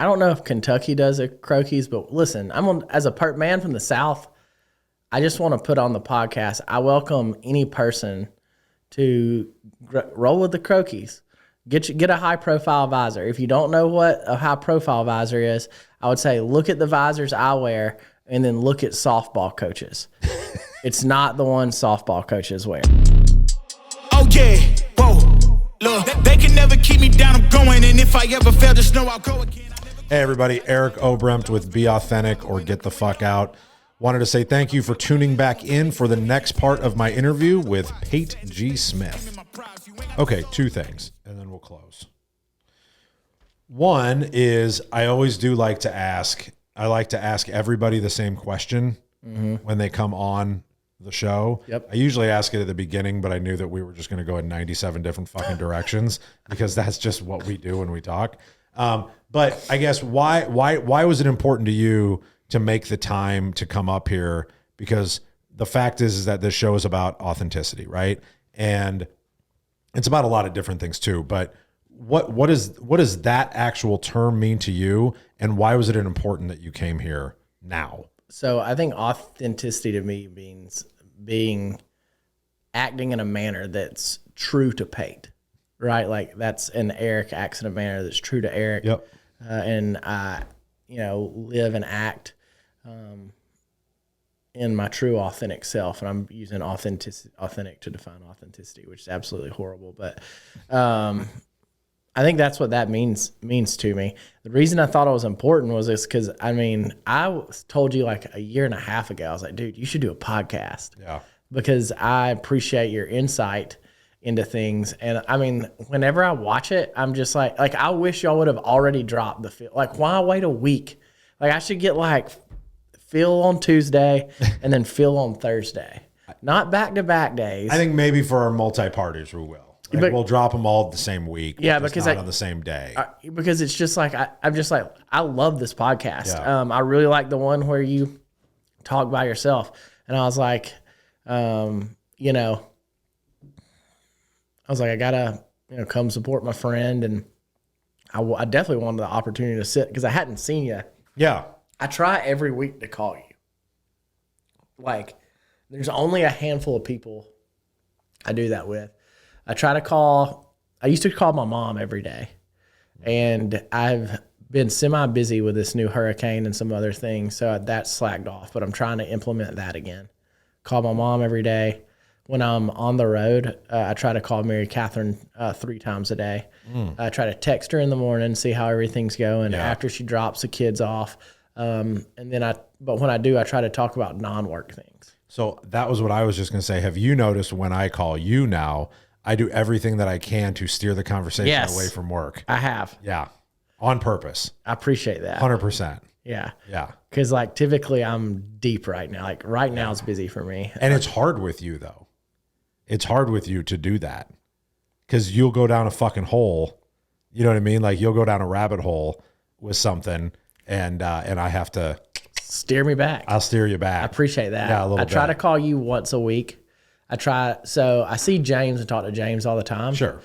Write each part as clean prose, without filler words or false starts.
I don't know if Kentucky does a croakies, but listen, as a man from the South, I just want to put on the podcast. I welcome any person to roll with the croakies. Get a high profile visor. If you don't know what a high profile visor is, I would say look at the visors I wear and then look at softball coaches. It's not the one softball coaches wear. Oh yeah, whoa, look, they can never keep me down. I'm going, and if I ever fail, just know I'll go again. Hey everybody, Eric Obrempt with Be Authentic or Get the Fuck Out. Wanted to say thank you for tuning back in for the next part of my interview with Pate G. Smith. Okay, two things, and then we'll close. One is I always do like to ask everybody the same question when they come on the show. Yep. I usually ask it at the beginning, but I knew that we were just going to go in 97 different fucking directions because that's just what we do when we talk. But I guess why was it important to you to make the time to come up here? Because the fact is that this show is about authenticity, right? And it's about a lot of different things too. But what does that actual term mean to you? And why was it important that you came here now? So I think authenticity to me means acting in a manner that's true to Pate, right? Like that's an Eric acts in a manner that's true to Eric. Yep. And I, live and act in my true authentic self. And I'm using authentic to define authenticity, which is absolutely horrible. But I think that's what that means to me. The reason I thought it was important was this because, I told you like a year and a half ago, I was like, dude, you should do a podcast. Yeah. Because I appreciate your insight into things. And whenever I watch it, I'm just like I wish y'all would have already dropped the Phil. Like, why wait a week? Like, I should get like Phil on Tuesday and then Phil on Thursday, not back-to-back days. I think maybe for our multi-parters we will. Like, we'll drop them all the same week. Yeah, because not on the same day. Because it's just like I'm just like I love this podcast. Yeah. I really like the one where you talk by yourself, and I was like, I gotta come support my friend, and I definitely wanted the opportunity to sit because I hadn't seen you. Yeah, I try every week to call you. Like, there's only a handful of people I do that with. I used to call my mom every day, and I've been semi-busy with this new hurricane and some other things, so that's slacked off, but I'm trying to implement that again. Call my mom every day. When I'm on the road, I try to call Mary Catherine 3 times a day. I try to text her in the morning, see how everything's going after she drops the kids off. But when I do, I try to talk about non-work things. So that was what I was just going to say. Have you noticed when I call you now, I do everything that I can to steer the conversation away from work? I have. Yeah. On purpose. I appreciate that. 100%. Yeah. Yeah. Because typically I'm deep right now. Like right now it's busy for me. And it's hard with you though. It's hard with you to do that because you'll go down a fucking hole. You know what I mean? Like you'll go down a rabbit hole with something and I have to steer me back. I'll steer you back. I appreciate that. Yeah, a little I try bit. to call you once a week. So I see James and talk to James all the time. Sure.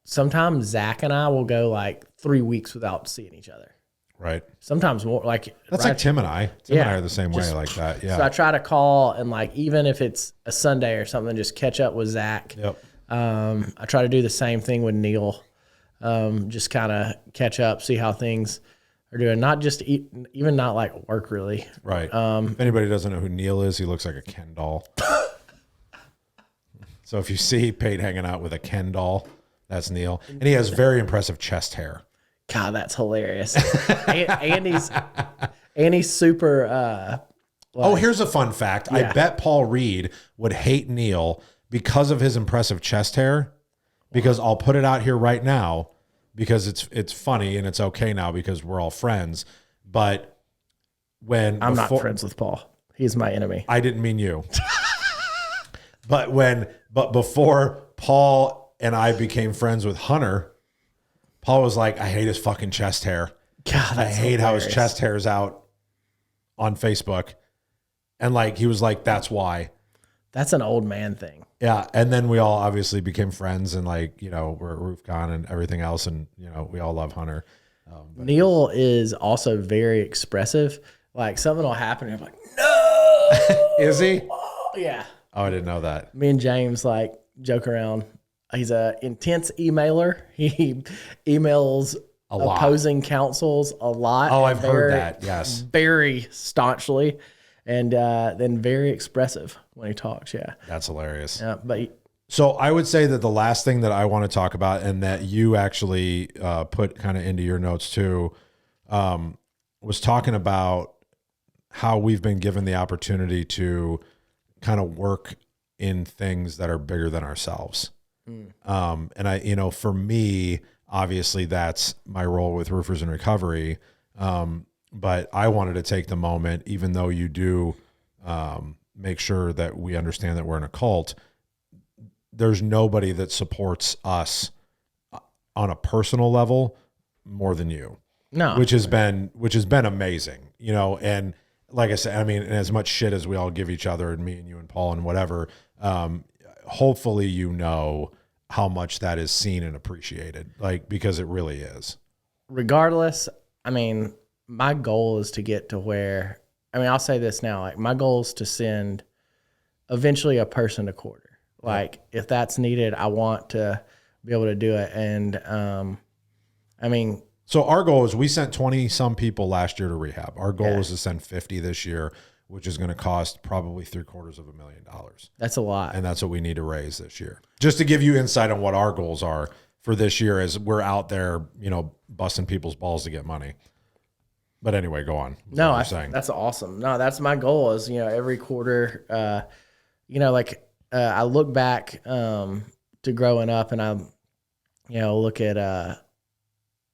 Sometimes Zach and I will go like 3 weeks without seeing each other. Right. Sometimes more like like Tim and I. Tim and I are the same way like that. Yeah. So I try to call and even if it's a Sunday or something, just catch up with Zach. Yep. I try to do the same thing with Neil. Just kind of catch up, see how things are doing. Not just even not like work really. Right. If anybody doesn't know who Neil is, he looks like a Ken doll. So if you see Pate hanging out with a Ken doll, that's Neil. And he has very impressive chest hair. God, that's hilarious. Andy's super. Here's a fun fact. Yeah. I bet Paul Reed would hate Neil because of his impressive chest hair. Because I'll put it out here right now because it's funny and it's okay now because we're all friends. But I'm not friends with Paul. He's my enemy. I didn't mean you. But before Paul and I became friends with Hunter, Paul was like, I hate his fucking chest hair. God, I hate how his chest hair is out on Facebook. And he was like, that's why. That's an old man thing. Yeah. And then we all obviously became friends and we're at RoofCon and everything else. And, we all love Hunter. Neil is also very expressive. Like something will happen and I'm like, no. Is he? Yeah. Oh, I didn't know that. Me and James like joke around. He's a intense emailer. He emails opposing counsels a lot. Oh, I've heard that. Yes. Very staunchly, and then very expressive when he talks. Yeah. That's hilarious. Yeah. But So I would say that the last thing that I want to talk about, and that you actually put kind of into your notes too, was talking about how we've been given the opportunity to kind of work in things that are bigger than ourselves. And I, for me, obviously that's my role with Roofers in Recovery. But I wanted to take the moment, even though you do make sure that we understand that we're in a cult, there's nobody that supports us on a personal level more than you. no, Which has been amazing, and like I said, I mean, as much shit as we all give each other, and me and you and Paul and whatever, hopefully how much that is seen and appreciated, like, because it really is. regardless, I mean, my goal is to get to where, I mean, I'll say this now, like my goal is to send eventually a person a quarter. Like if that's needed, I want to be able to do it. And, I mean, So our goal is we sent 20 some people last year to rehab. Our goal is to send 50 this year, which is going to cost probably $750,000. that's a lot. And that's what we need to raise this year. Just to give you insight on what our goals are for this year as we're out there, busting people's balls to get money. But anyway, go on. No, that's awesome. No, that's my goal is, every quarter, I look back to growing up and I, look at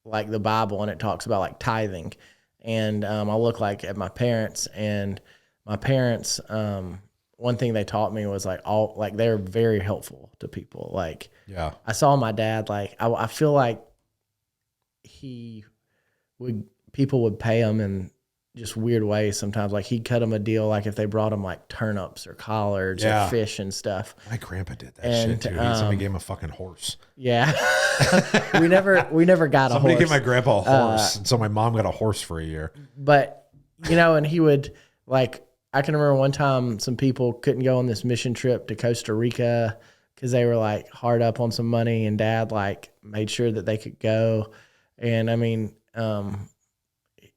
like the Bible and it talks about like tithing. And I look like at my parents and my parents, one thing they taught me was like they're very helpful to people. Like, Yeah. I saw my dad, like, I feel like people would pay him in just weird ways sometimes. Like he'd cut them a deal, like if they brought him like turnips or collards or fish and stuff. My grandpa did that shit too. Somebody gave him a fucking horse. Yeah. we never got a horse. Somebody gave my grandpa a horse. And so my mom got a horse for a year. But, and he would like, I can remember one time some people couldn't go on this mission trip to Costa Rica because they were like hard up on some money, and dad like made sure that they could go. And I mean,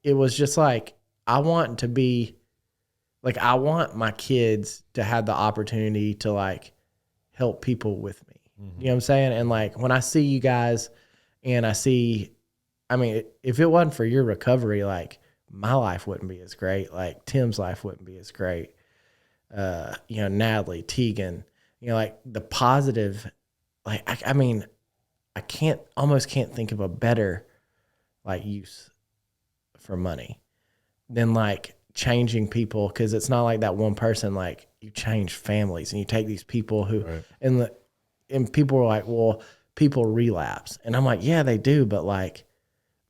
it was just like, I want my kids to have the opportunity to like help people with me. Mm-hmm. You know what I'm saying? And like, when I see you guys and I mean, if it wasn't for your recovery, like my life wouldn't be as great. Like Tim's life wouldn't be as great. Natalie, Tegan, like the positive, like, I mean, I almost can't think of a better like use for money than like changing people. Cause it's not like that one person, like you change families and you take these people who, right. and people were like, well, people relapse. And I'm like, yeah, they do, but like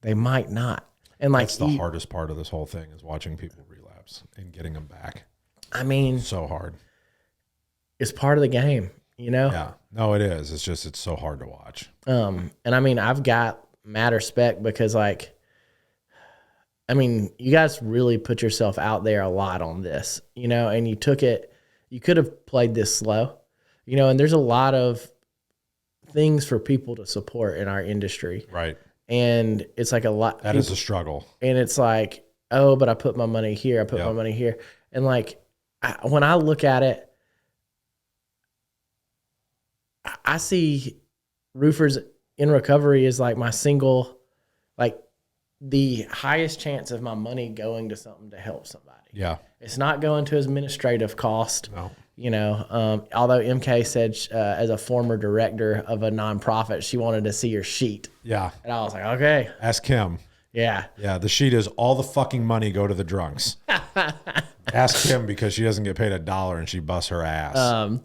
they might not. And like, that's the hardest part of this whole thing is watching people relapse and getting them back. I mean, so hard. It's part of the game, Yeah, no, it is. It's so hard to watch. And I mean, I've got mad respect because like, I mean, you guys really put yourself out there a lot on this, and you could have played this slow, and there's a lot of things for people to support in our industry. Right. And it's like a lot. That is a struggle. And it's like, oh, but I put my money here. I put my money here. And like, when I look at it, I see Roofers in Recovery is like my single, like, the highest chance of my money going to something to help somebody. Yeah. It's not going to administrative cost. No. Although MK said as a former director of a nonprofit, she wanted to see your sheet. Yeah. And I was like, okay. Ask Kim. Yeah. Yeah. The sheet is all the fucking money go to the drunks. Ask Kim because she doesn't get paid $1 and she busts her ass.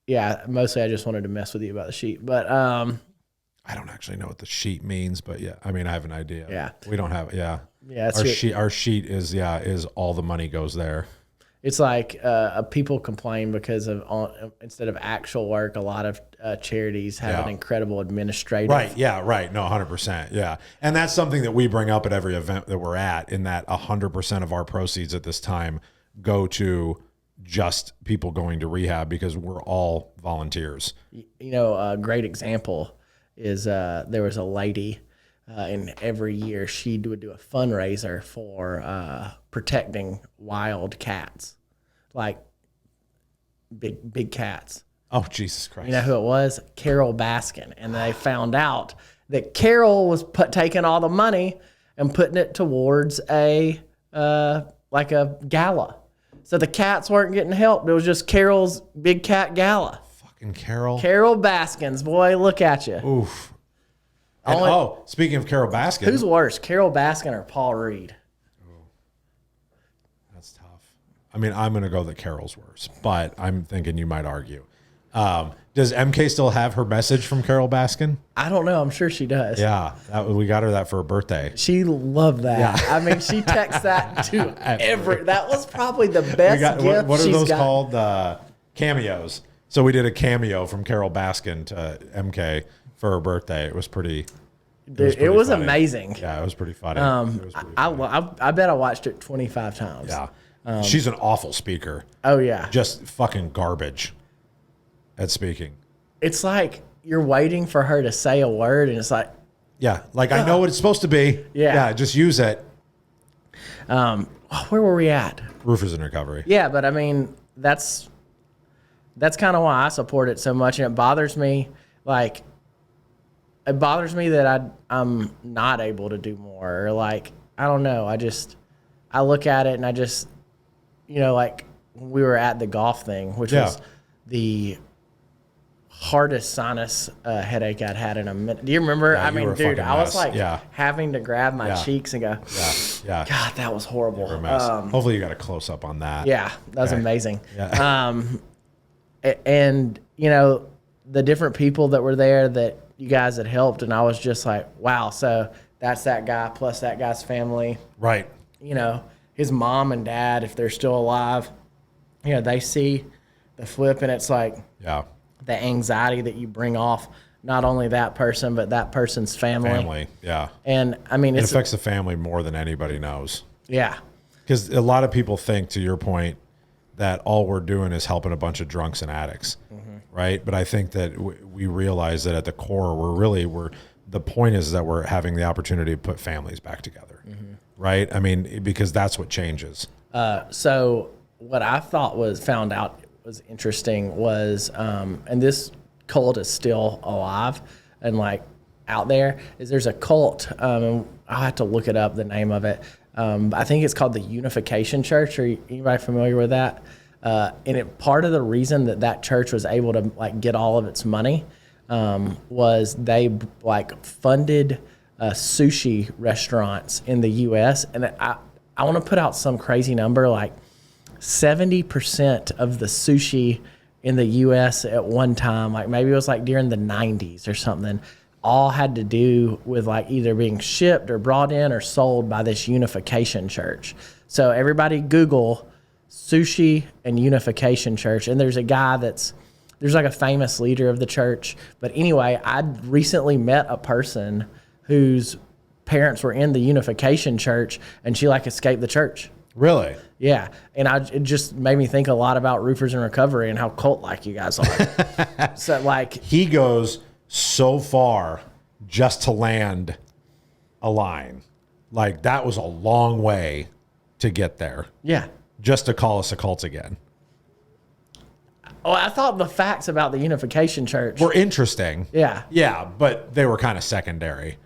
Yeah, mostly I just wanted to mess with you about the sheet. But I don't actually know what the sheet means, but yeah, I mean, I have an idea. Yeah. We don't have, yeah. Yeah. Our sheet is all the money goes there. It's like people complain because of instead of actual work, a lot of charities have an incredible administrative. Right. Yeah. Right. No, 100%. Yeah. And that's something that we bring up at every event that we're at, in that 100% of our proceeds at this time go to just people going to rehab, because we're all volunteers. You know, a great example is there was a lady, and every year she would do a fundraiser for protecting wild cats, like big cats. Oh, Jesus Christ. You know who it was? Carole Baskin. And they found out that Carole was taking all the money and putting it towards a gala. So the cats weren't getting help. It was just Carole's big cat gala. Fucking Carole. Carole Baskins, boy, look at you. Oof. And, speaking of Carole Baskin. Who's worse, Carole Baskin or Paul Reed? That's tough. I mean, I'm going to go that Carole's worse, but I'm thinking you might argue. Does MK still have her message from Carole Baskin? I don't know. I'm sure she does. Yeah. We got her that for her birthday. She loved that. Yeah. I mean, she texts that to that was probably the best gift what are she's those got. called? Cameos. So we did a cameo from Carole Baskin to MK for her birthday. It was pretty... It was amazing. Yeah, it was pretty funny. I bet I watched it 25 times. Yeah. She's an awful speaker. Oh, yeah. Just fucking garbage at speaking. It's like you're waiting for her to say a word, and it's like... Yeah, like I know what it's supposed to be. Yeah, just use it. Where were we at? Roofers in Recovery. Yeah, but I mean, that's kind of why I support it so much, and it bothers me. Like, it bothers me that I'm not able to do more, or like, I don't know. I look at it and I just, you know, like when we were at the golf thing, which was the hardest sinus headache I'd had in a minute. Do you remember? Yeah, I mean, dude, I was like having to grab my cheeks and go, yeah. God, that was horrible. Hopefully you got a close up on that. Yeah, that was amazing. Yeah. And, you know, the different people that were there that you guys had helped, and I was just like, wow, so that's that guy plus that guy's family. Right. You know, his mom and dad, if they're still alive, you know, they see the flip, and it's like the anxiety that you bring off not only that person, but that person's family. Yeah. And, I mean, it affects the family more than anybody knows. Yeah. Because a lot of people think, to your point, that all we're doing is helping a bunch of drunks and addicts, right? But I think that we realize that at the core, the point is that we're having the opportunity to put families back together, right? I mean, because that's what changes. So what I thought found out was interesting was, and this cult is still alive and like out there, is there's a cult, I'll have to look it up, the name of it. I think it's called the Unification Church. Are anybody familiar with that? And part of the reason that church was able to like get all of its money was they like funded sushi restaurants in the U.S. And I want to put out some crazy number, like 70% of the sushi in the U.S. at one time, like maybe it was like during the 90s or something, all had to do with like either being shipped or brought in or sold by this Unification Church. So everybody Google sushi and Unification Church, and there's a guy there's like a famous leader of the church. But anyway, I'd recently met a person whose parents were in the Unification Church, and she like escaped the church. Really? Yeah. And it just made me think a lot about Roofers in Recovery and how cult-like you guys are. So like, he goes so far just to land a line. Like, that was a long way to get there. Yeah. Just to call us a cult again. Oh, I thought the facts about the Unification Church were interesting. Yeah. Yeah, but they were kind of secondary.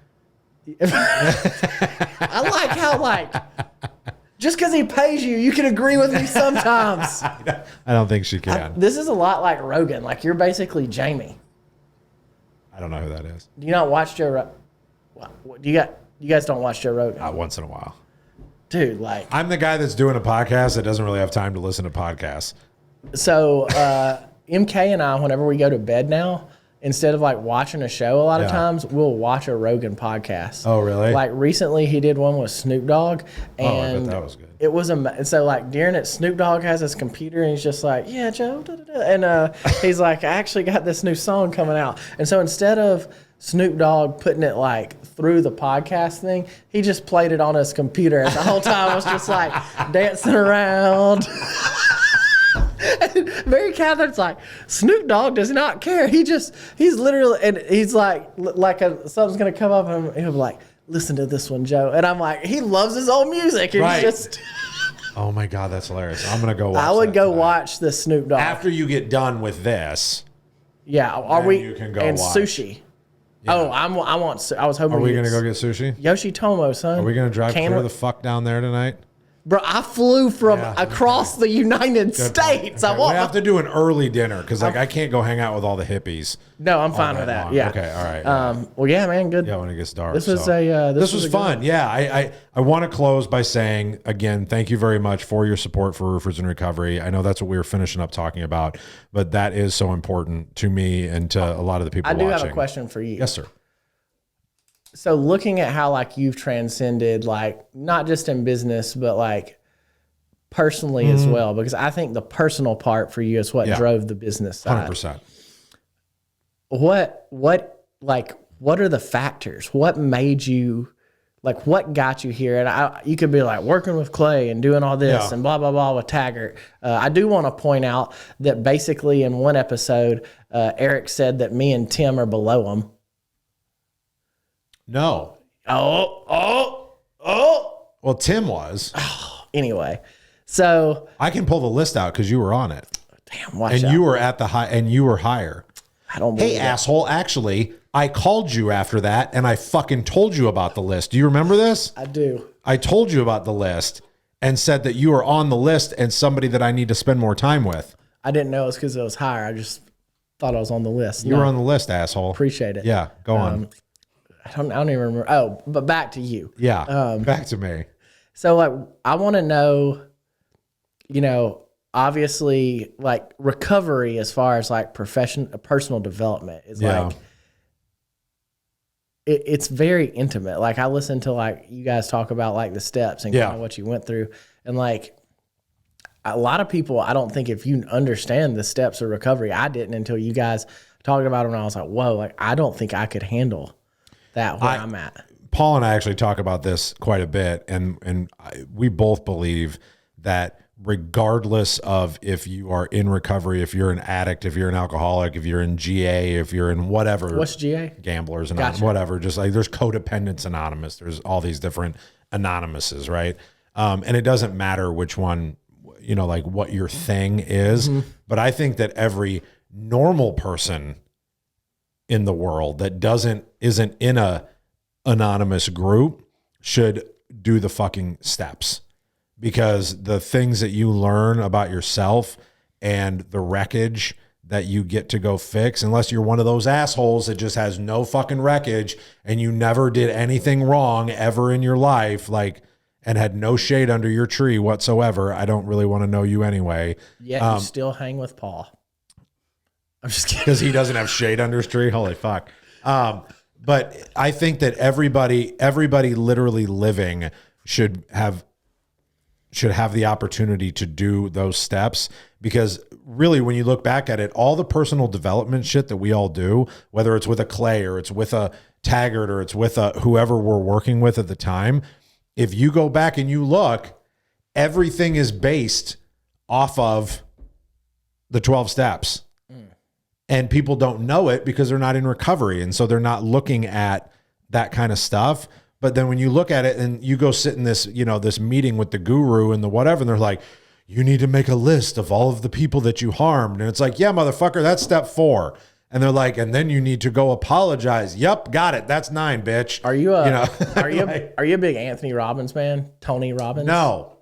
I like how, like, just because he pays you, you can agree with me sometimes. I don't think she can. This is a lot like Rogan. Like, you're basically Jamie. I don't know who that is. Do you not watch Joe Rogan? You guys don't watch Joe Rogan? Once in a while. Dude, like... I'm the guy that's doing a podcast that doesn't really have time to listen to podcasts. So, MK and I, whenever we go to bed now, instead of like watching a show a lot of Yeah. times, we'll watch a Rogan podcast. Oh, really? Like recently he did one with Snoop Dogg, Oh, I bet and that was good. it was so like during it, Snoop Dogg has his computer and he's just like, yeah, Joe, da, da, da. And he's like, I actually got this new song coming out. And so instead of Snoop Dogg putting it like through the podcast thing, he just played it on his computer. And the whole time I was just like dancing around. And Mary Catherine's like, Snoop Dogg does not care. He's literally, and he's like something's gonna come up and he'll be like, listen to this one, Joe. And I'm like, he loves his own music. And Right. he's just. Oh my God, that's hilarious. I'm gonna go watch I would that go tonight. watch the Snoop Dogg. After you get done with this. Yeah, are Then we? you can go and watch. sushi. Oh, I was hoping. Are we to gonna get go get sushi? Yoshitomo, son? Are we gonna drive Can clear we- the fuck down there tonight? Bro, I flew from Yeah, across the United States. Okay, I want. we have to do an early dinner because like I can't go hang out with all the hippies. No, I'm fine night with that. long. Yeah. Okay, all right. Well, yeah, man, good. Yeah, when it gets dark. This was so. this was was a good fun. one. Yeah, I want to close by saying again, thank you very much for your support for Roofers in Recovery. I know that's what we were finishing up talking about, but that is so important to me and to a lot of the people I do watching. have a question for you. Yes, sir. So, looking at how like you've transcended, like not just in business, but like personally as well, because I think the personal part for you is what Mm-hmm. Yeah. drove the business side. 100%. What are the factors? What made you, like, what got you here? And you could be like working with Clay and doing all this Yeah. and blah, blah, blah with Taggart. I do want to point out that basically in one episode, Eric said that me and Tim are below him. No. Oh. Well, Tim was. Anyway, so I can pull the list out because you were on it. damn, watch And out. you were at the high and you were higher. I don't Hey, believe it. asshole, actually, I called you after that and I fucking told you about the list. Do you remember this? I do. I told you about the list and said that you were on the list and somebody that I need to spend more time with. I didn't know it was because it was higher. I just thought I was on the list. You were on the list, asshole. Appreciate it. Yeah, go on. I don't even remember. Oh, but back to you. Yeah, back to me. So like, I want to know, obviously like recovery as far as like personal development is Yeah. like, it's very intimate. Like I listen to like you guys talk about like the steps and Yeah. kind of what you went through. And like a lot of people, I don't think if you understand the steps of recovery, I didn't until you guys talked about it and I was like, whoa, like I don't think I could handle that where I'm at. Paul and I actually talk about this quite a bit, we both believe that regardless of if you are in recovery, if you're an addict, if you're an alcoholic, if you're in GA, if you're in whatever, What's GA? Gamblers and Gotcha. whatever, just like there's Codependents Anonymous, there's all these different anonymouses, right? And it doesn't matter which one, like what your thing is, but I think that every normal person in the world that isn't in a anonymous group should do the fucking steps, because the things that you learn about yourself and the wreckage that you get to go fix, unless you're one of those assholes that just has no fucking wreckage and you never did anything wrong ever in your life, like, and had no shade under your tree whatsoever, I don't really want to know you anyway. Yet you still hang with Paul. I'm just kidding. Because he doesn't have shade under his tree. Holy fuck. But I think that everybody literally living should have the opportunity to do those steps, because really when you look back at it, all the personal development shit that we all do, whether it's with a Clay or it's with a Taggart or it's with a whoever we're working with at the time, if you go back and you look, everything is based off of the 12 steps. And people don't know it because they're not in recovery. And so they're not looking at that kind of stuff. But then when you look at it and you go sit in this, this meeting with the guru and the whatever, and they're like, you need to make a list of all of the people that you harmed. And it's like, yeah, motherfucker, that's step 4. And they're like, and then you need to go apologize. Yep, got it. That's 9, bitch. Are you like, are you a big Anthony Robbins fan? Tony Robbins? No,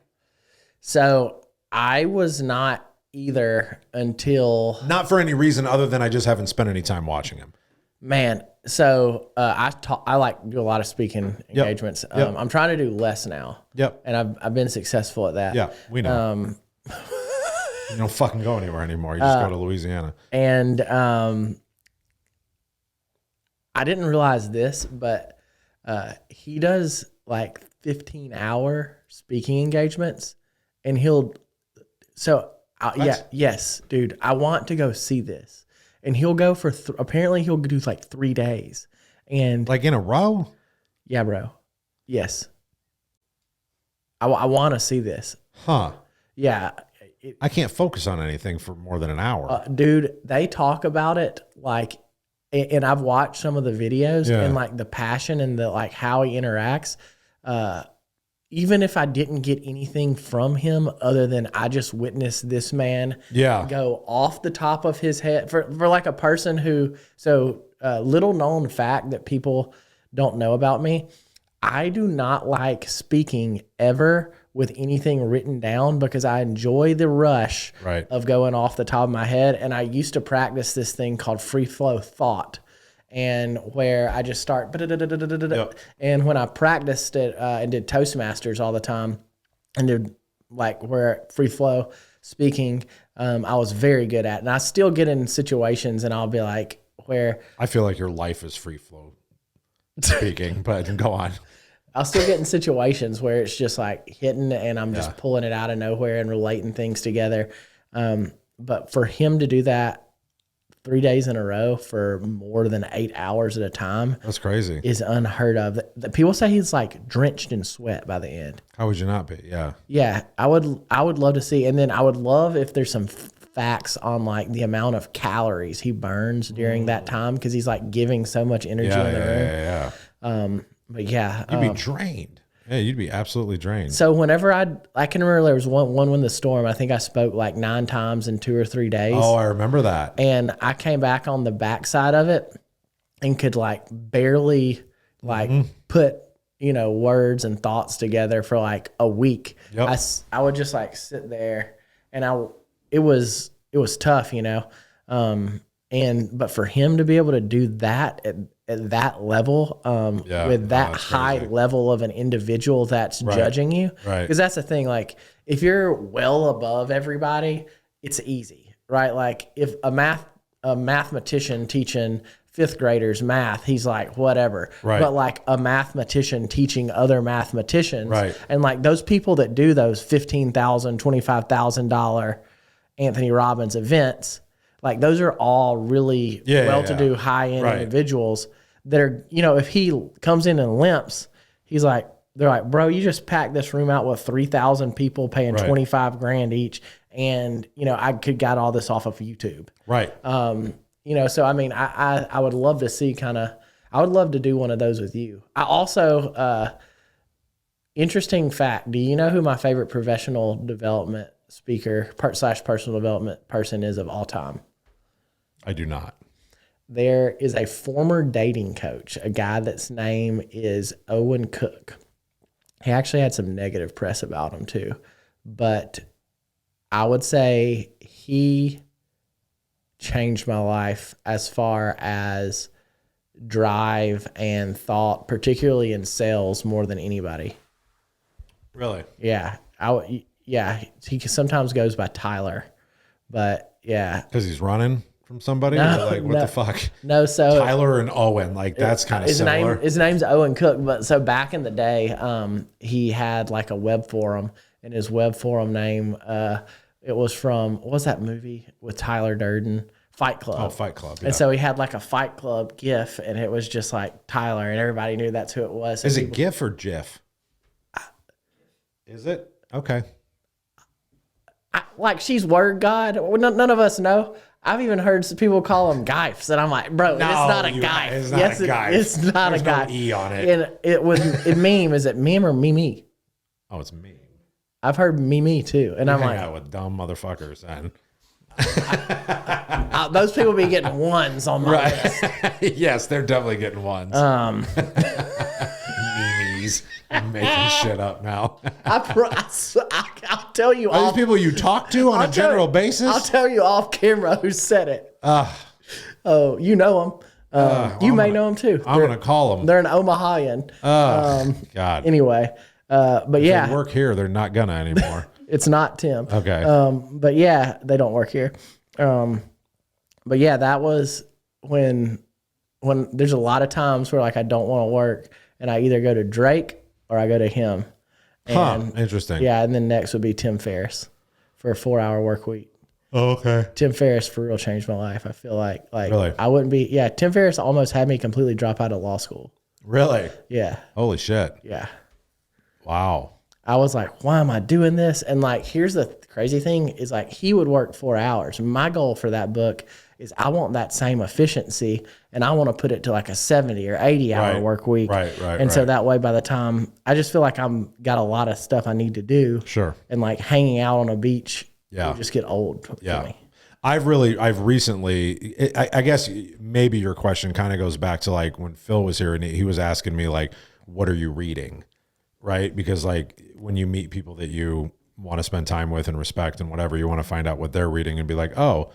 So I was not either until not for any reason other than I just haven't spent any time watching him. man. So I like do a lot of speaking engagements. Yep. I'm trying to do less now. Yep. And I've been successful at that. Yeah, we know. You don't fucking go anywhere anymore. You just go to Louisiana. And I didn't realize this, but he does like 15-hour speaking engagements, and yes, dude, I want to go see this. And he'll go for, apparently he'll do like 3 days. And Like in a row? yeah, bro. Yes. I want to see this. Huh. Yeah. I can't focus on anything for more than an hour. Dude, they talk about it like, and I've watched some of the videos and like the passion and the like how he interacts. Even if I didn't get anything from him other than I just witnessed this man go off the top of his head for like a person who, little known fact that people don't know about me. I do not like speaking ever with anything written down because I enjoy the rush of going off the top of my head. And I used to practice this thing called free flow thought, and where I just start, and when I practiced it and did Toastmasters all the time and did like where free flow speaking, I was very good at, and I still get in situations and I'll be like, where I feel like your life is free flow speaking, but go on. I'll still get in situations where it's just like hitting and I'm just pulling it out of nowhere and relating things together. But for him to do that 3 days in a row for more than 8 hours at a time, that's crazy, is unheard of. The people say he's like drenched in sweat by the end. How would you not be? Yeah. Yeah. I would love to see. And then I would love if there's some facts on like the amount of calories he burns during that time, because he's like giving so much energy in the room. But yeah, you'd be drained. Yeah, you'd be absolutely drained. So whenever I can remember there was one when the storm, I think I spoke like 9 times in 2 or 3 days. Oh, I remember that. And I came back on the backside of it and could like barely like put, words and thoughts together for like a week. Yep. I would just like sit there and it was tough, but for him to be able to do that at that level, with that high level of an individual that's judging you, because that's the thing. Like if you're well above everybody, it's easy, right? Like if a mathematician teaching 5th graders math, he's like, whatever. Right. But like a mathematician teaching other mathematicians, and like those people that do those $15,000, $25,000 Anthony Robbins events, like those are all really well-to-do, high-end individuals that are, if he comes in and limps, they're like, bro, you just packed this room out with 3,000 people paying $25,000 each, and I could got all this off of YouTube, right? So I mean, I would love to see I would love to do one of those with you. I also, interesting fact, do you know who my favorite professional development speaker / personal development person is of all time? I do not. There is a former dating coach, a guy that's name is Owen Cook. He actually had some negative press about him too, but I would say he changed my life as far as drive and thought, particularly in sales, more than anybody. Really? Yeah. He sometimes goes by Tyler, but yeah. Because he's running from somebody? What the fuck? No, so Tyler and Owen, like that's kind of similar. His name's Owen Cook, but so back in the day, he had like a web forum, and his web forum name, it was from, what was that movie with Tyler Durden? Fight Club. Oh, Fight Club. Yeah. And so he had like a Fight Club GIF, and it was just like Tyler, and everybody knew that's who it was. So is it GIF or GIF? Is it? Okay. Like she's word god. None of us know. I've even heard some people call them GIFs, and I'm like, bro, it's not a GIF. It's not a GIF. It's not There's a GIF. No E on it. And it meme. Is it meme or meme? Oh, it's meme. I've heard meme too, and I'm hang like, out with dumb motherfuckers, and those people be getting ones on my list. Yes, they're definitely getting ones. Memes. I'm making shit up now. I'll tell you. Are these people you talk to on a general basis? I'll tell you off camera who said it. Oh, you know them. You may know them too. I'm going to call them. They're an Omahayan. God. Anyway, but yeah. If they work here, they're not gonna anymore. It's not Tim. Okay. But yeah, they don't work here. But yeah, that was when when there's a lot of times where like I don't want to work and I either go to Drake or I go to him. And, interesting. Yeah, and then next would be Tim Ferriss for a 4-hour work week. Oh, okay. Tim Ferriss for real changed my life. I feel like Really? I wouldn't be. Yeah, Tim Ferriss almost had me completely drop out of law school. Really? Yeah, Holy shit. yeah. Wow. I was like, why am I doing this? And like, here's the crazy thing is like, he would work 4 hours. My goal for that book is I want that same efficiency and I want to put it to like a 70 or 80 hour work week. Right. And so that way, by the time I just feel like I'm got a lot of stuff I need to do. Sure. And like hanging out on a beach, will just get old for me. I've recently, I guess maybe your question kind of goes back to like when Phil was here and he was asking me like, what are you reading? Right. Because like when you meet people that you want to spend time with and respect and whatever, you want to find out what they're reading and be like, oh,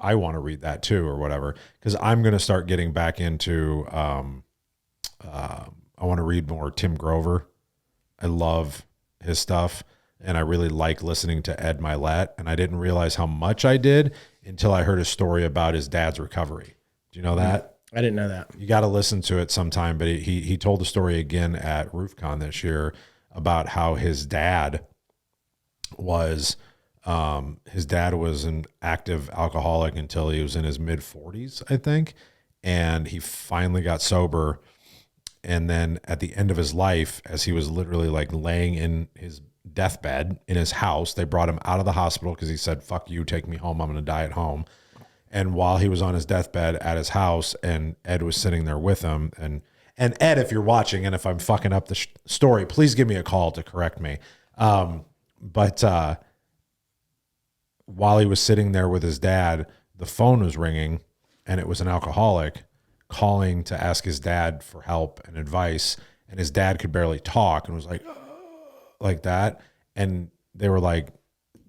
I want to read that too, or whatever. Cause I'm going to start getting back into, I want to read more Tim Grover. I love his stuff. And I really like listening to Ed Milet. And I didn't realize how much I did until I heard a story about his dad's recovery. Do you know that? I didn't know that. You got to listen to it sometime. But he told the story again at RoofCon this year about how his dad was an active alcoholic until he was in his mid 40s, I think. And he finally got sober. And then at the end of his life, as he was literally like laying in his deathbed in his house, they brought him out of the hospital because he said, fuck you, take me home, I'm going to die at home. And while he was on his deathbed at his house and Ed was sitting there with him, and Ed, if you're watching and if I'm fucking up the story, please give me a call to correct me. But while he was sitting there with his dad, the phone was ringing and it was an alcoholic calling to ask his dad for help and advice. And his dad could barely talk and was like that. And they were like,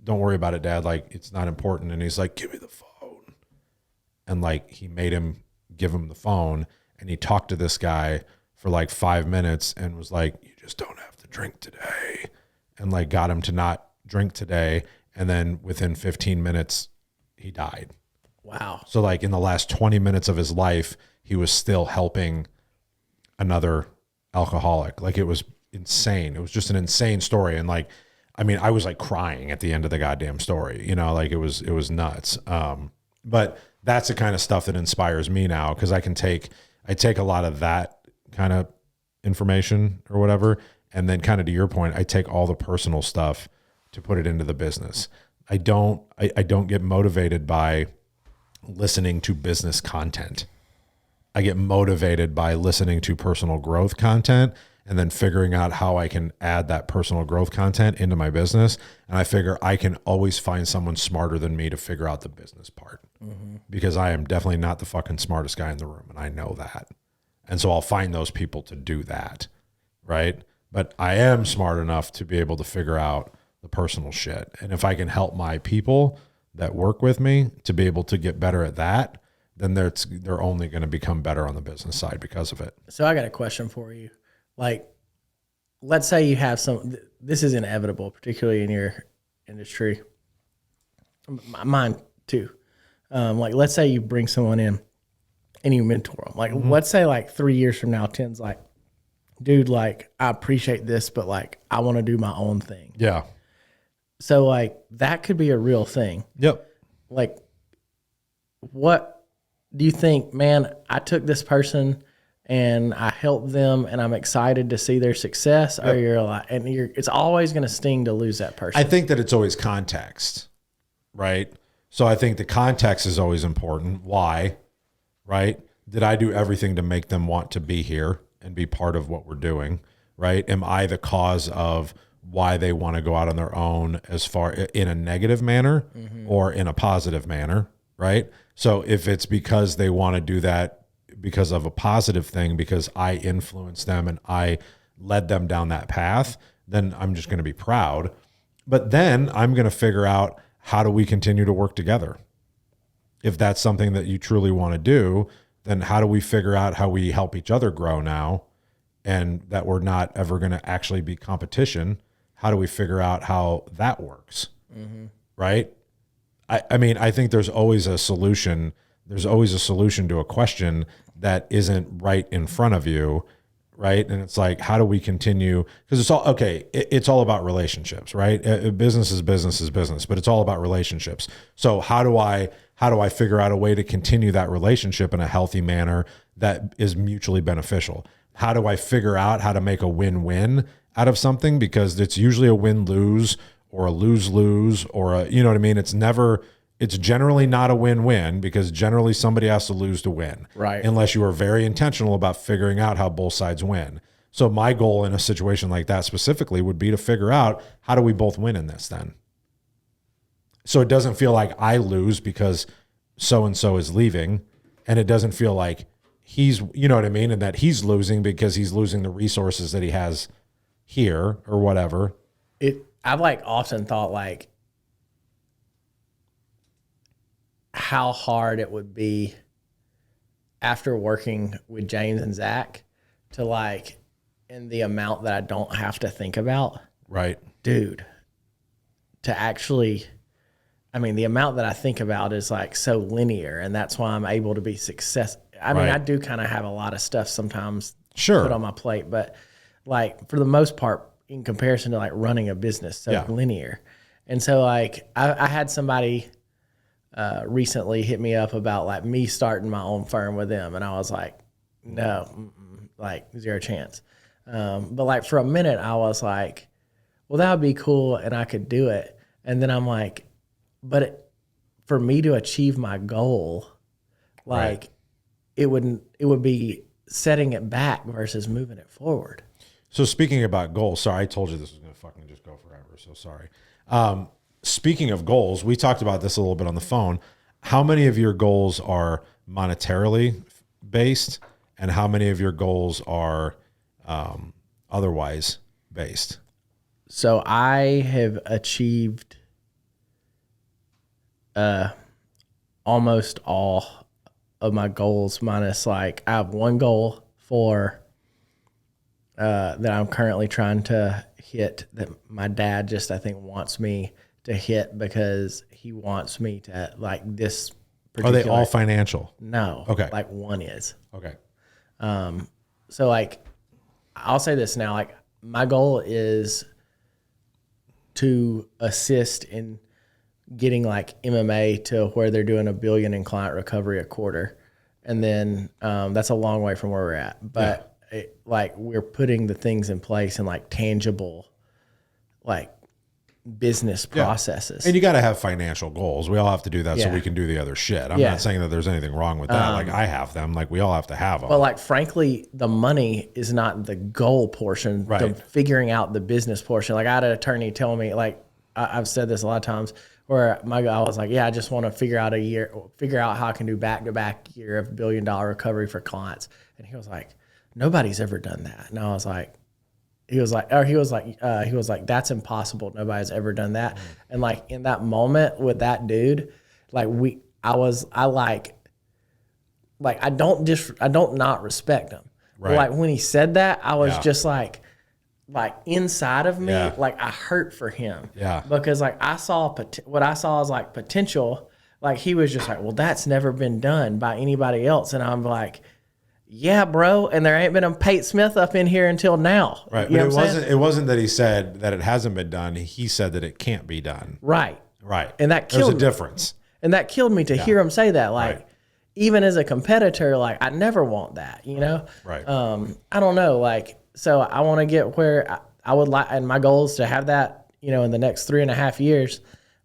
don't worry about it, Dad. Like, it's not important. And he's like, give me the phone. And like, he made him give him the phone and he talked to this guy for like 5 minutes and was like, you just don't have to drink today. And like got him to not drink today. And then within 15 minutes, he died. Wow. So like in the last 20 minutes of his life, he was still helping another alcoholic. Like, it was insane. It was just an insane story. And like, I mean, I was like crying at the end of the goddamn story, you know, like it was nuts. But that's the kind of stuff that inspires me now. Cause I take a lot of that kind of information or whatever. And then kind of to your point, I take all the personal stuff to put it into the business. I don't get motivated by listening to business content. I get motivated by listening to personal growth content and then figuring out how I can add that personal growth content into my business. And I figure I can always find someone smarter than me to figure out the business part, because I am definitely not the fucking smartest guy in the room. And I know that. And so I'll find those people to do that. Right. But I am smart enough to be able to figure out the personal shit. And if I can help my people that work with me to be able to get better at that, then they're only going to become better on the business side because of it. So I got a question for you. Like, let's say you have this is inevitable, particularly in your industry. Mine too. Like, let's say you bring someone in and you mentor them. Like, let's say like 3 years from now, Tim's like, dude, like, I appreciate this, but like, I want to do my own thing. Yeah. So like, that could be a real thing. Yep. Like, what do you think, man, I took this person and I helped them and I'm excited to see their success, or you're like, it's always going to sting to lose that person? I think that it's always context, right? So I think the context is always important. Why, right? Did I do everything to make them want to be here and be part of what we're doing, right? Am I the cause of why they want to go out on their own, as far in a negative manner or in a positive manner, right? So if it's because they want to do that because of a positive thing, because I influenced them and I led them down that path, then I'm just going to be proud. But then I'm going to figure out, how do we continue to work together? If that's something that you truly want to do, then how do we figure out how we help each other grow now, and that we're not ever going to actually be competition? How do we figure out how that works? Right? I mean, I think there's always a solution. There's always a solution to a question that isn't right in front of you, right? And it's like, how do we continue? Because it's all okay. It's all about relationships, right? Business is business, but it's all about relationships. So how do I figure out a way to continue that relationship in a healthy manner that is mutually beneficial? How do I figure out how to make a win-win out of something? Because it's usually a win-lose or a lose-lose or a, you know what I mean? It's generally not a win-win because generally somebody has to lose to win. Right. Unless you are very intentional about figuring out how both sides win. So my goal in a situation like that specifically would be to figure out how do we both win in this then? So it doesn't feel like I lose because so-and-so is leaving, and it doesn't feel like he's, you know what I mean? And that he's losing because he's losing the resources that he has here or whatever. I've like often thought like how hard it would be after working with James and Zach to like, in the amount that I don't have to think about. Right. Dude, to actually, I mean, the amount that I think about is like so linear, and that's why I'm able to be successful. I mean, Right. I do kind of have a lot of stuff sometimes Sure. put on my plate, but like for the most part, in comparison to like running a business, so Yeah. linear. And so like I had somebody recently hit me up about like me starting my own firm with them, and I was like, no, like 0 chance. But like for a minute, I was like, well, that would be cool, and I could do it. And then I'm like, but for me to achieve my goal, like it would be setting it back versus moving it forward. So speaking about goals, sorry, I told you this was going to fucking just go forever. So sorry. Speaking of goals, we talked about this a little bit on the phone. How many of your goals are monetarily based, and how many of your goals are otherwise based? So I have achieved almost all of my goals, minus like I have one goal for that I'm currently trying to hit that my dad just I think wants me to hit because he wants me to like this Are particular. they all financial? No. Okay. Like one is. Okay. So like I'll say this now, like my goal is to assist in getting like MMA to where they're doing $1 billion in client recovery a quarter. And then that's a long way from where we're at. But like we're putting the things in place and like tangible like business processes. And you got to have financial goals. We all have to do that so Yeah. we can do the other shit. I'm Yeah. not saying that there's anything wrong with that. Like I have them. Like we all have to have them. But like, frankly, the money is not the goal portion. The Right. figuring out the business portion. Like I had an attorney tell me, like I've said this a lot of times, where I was like, yeah, I just want to figure out how I can do back-to-back year of $1 billion recovery for clients. And he was like, nobody's ever done that. And I was like, he was like, that's impossible. Nobody's ever done that. And like in that moment with that dude, like I don't not respect him. Right. But like when he said that, I was Yeah. just like inside of me, Yeah. like I hurt for him. Yeah. Because like I saw what I saw as like potential. Like he was just like, well, that's never been done by anybody else. And I'm like, yeah, bro. And there ain't been a Pate Smith up in here until now. Right. You know But what I'm saying? it wasn't that he said that it hasn't been done. He said that it can't be done. Right. Right. And that There's killed a me. difference. And that killed me to hear him say that. Like, Right. even as a competitor, like I never want that, you know? Right. I don't know. Like, so I want to get where I would like, and my goal is to have that, you know, in the next 3.5 years.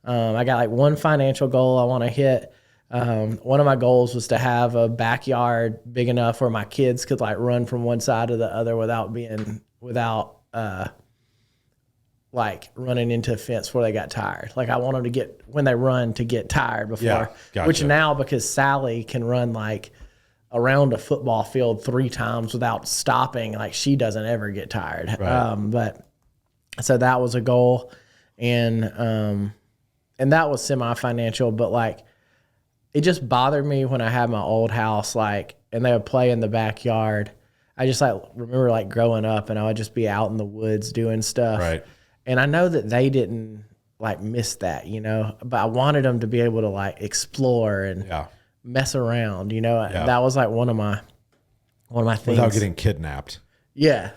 I got like one financial goal I want to hit. One of my goals was to have a backyard big enough where my kids could like run from one side to the other without like running into a fence where they got tired. Like I want them to get, when they run, to get tired before, Yeah, gotcha. which now, because Sally can run like around a football field 3 times without stopping, like she doesn't ever get tired. Right. But so that was a goal, and that was semi-financial, but like it just bothered me when I had my old house, like, and they would play in the backyard. I just like remember like growing up, and I would just be out in the woods doing stuff. Right. And I know that they didn't like miss that, you know, but I wanted them to be able to like explore and Yeah. mess around, you know. Yeah. That was like one of my one of my things. Without getting kidnapped. Yeah.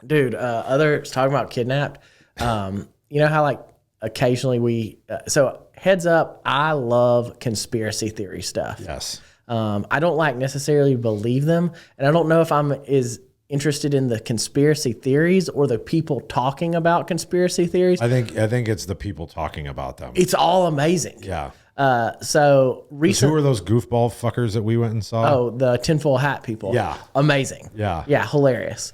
Dude, talking about kidnapped. You know how like occasionally so heads up, I love conspiracy theory stuff. Yes. I don't like necessarily believe them, and I don't know if I'm interested in the conspiracy theories or the people talking about conspiracy theories. I think it's the people talking about them. It's all amazing. Yeah. So Who are those goofball fuckers that we went and saw? Oh, the tinfoil hat people. Yeah. Amazing. Yeah. Yeah, hilarious.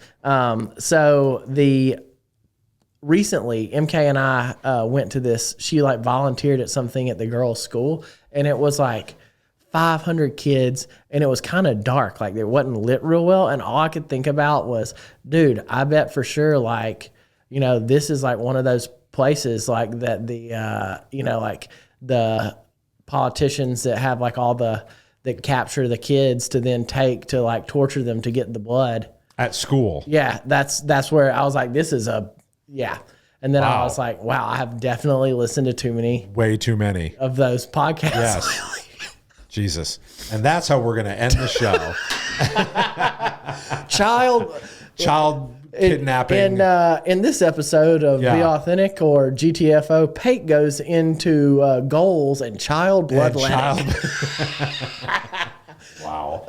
Recently, MK and I went to this. She like volunteered at something at the girls' school, and it was like 500 kids, and it was kind of dark. Like it wasn't lit real well, and all I could think about was, dude, I bet for sure, like, you know, this is like one of those places like that like the politicians that have like that capture the kids to then take to like torture them to get the blood. At school. Yeah, that's where I was like, this is yeah. And then I was like, wow, I have definitely listened to way too many of those podcasts. Yes. Jesus. And that's how we're going to end the show. Child kidnapping. In this episode of Be Authentic or GTFO, Pate goes into goals and child bloodletting. Wow.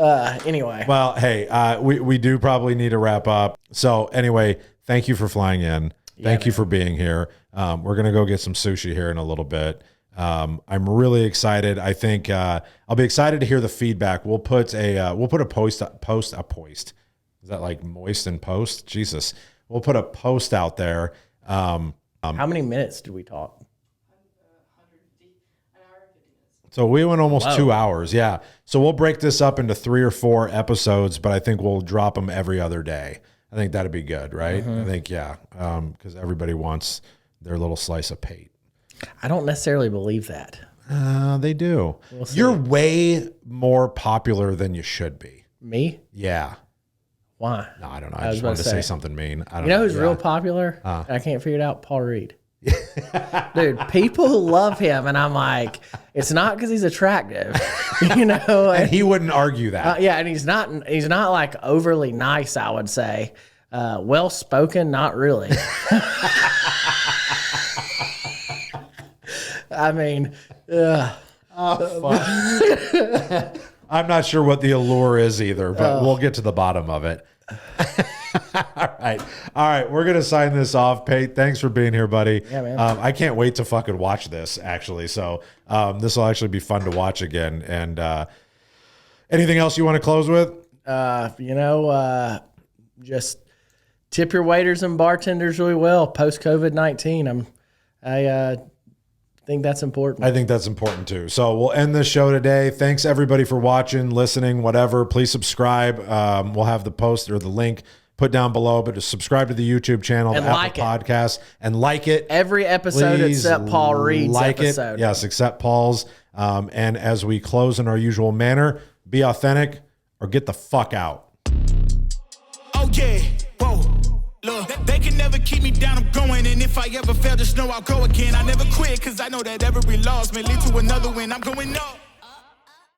Anyway. Well, hey, we do probably need to wrap up. So anyway, thank you for flying in. Thank you for being here. We're going to go get some sushi here in a little bit. I'm really excited. I think I'll be excited to hear the feedback. We'll put a post. Is that like moist and post? Jesus. We'll put a post out there. How many minutes did we talk? 150, an hour and 50 minutes. So we went almost 2 hours. Yeah. So we'll break this up into 3 or 4 episodes, but I think we'll drop them every other day. I think that'd be good, right? I think, yeah. Because everybody wants their little slice of Pate. I don't necessarily believe that. They do. You're way more popular than you should be. Me? Yeah. Why? No, I don't know. I just wanted to say something mean. I don't You know who's real popular? I can't figure it out. Paul Reed. Dude, people love him, and I'm like, it's not because he's attractive, you know. And he wouldn't argue that. Yeah, and he's not like overly nice, I would say. Well spoken, not really. I mean, I'm not sure what the allure is either, but we'll get to the bottom of it. All right. We're gonna sign this off. Pate, thanks for being here, buddy. Yeah, man. I can't wait to fucking watch this. Actually, so this will actually be fun to watch again. And anything else you want to close with? Just tip your waiters and bartenders really well post COVID-19. I think that's important. I think that's important too. So we'll end this show today. Thanks everybody for watching, listening, whatever. Please subscribe. We'll have the post or the link put down below, but to subscribe to the YouTube channel, and the like Apple Podcast, and like it. Every episode except Paul Reed's episode. Yes, except Paul's. And as we close in our usual manner, be authentic or get the fuck out. Oh yeah, whoa, look, they can never keep me down, I'm going, and if I ever fail, just know I'll go again. I never quit, cause I know that every loss may lead to another win. I'm going up.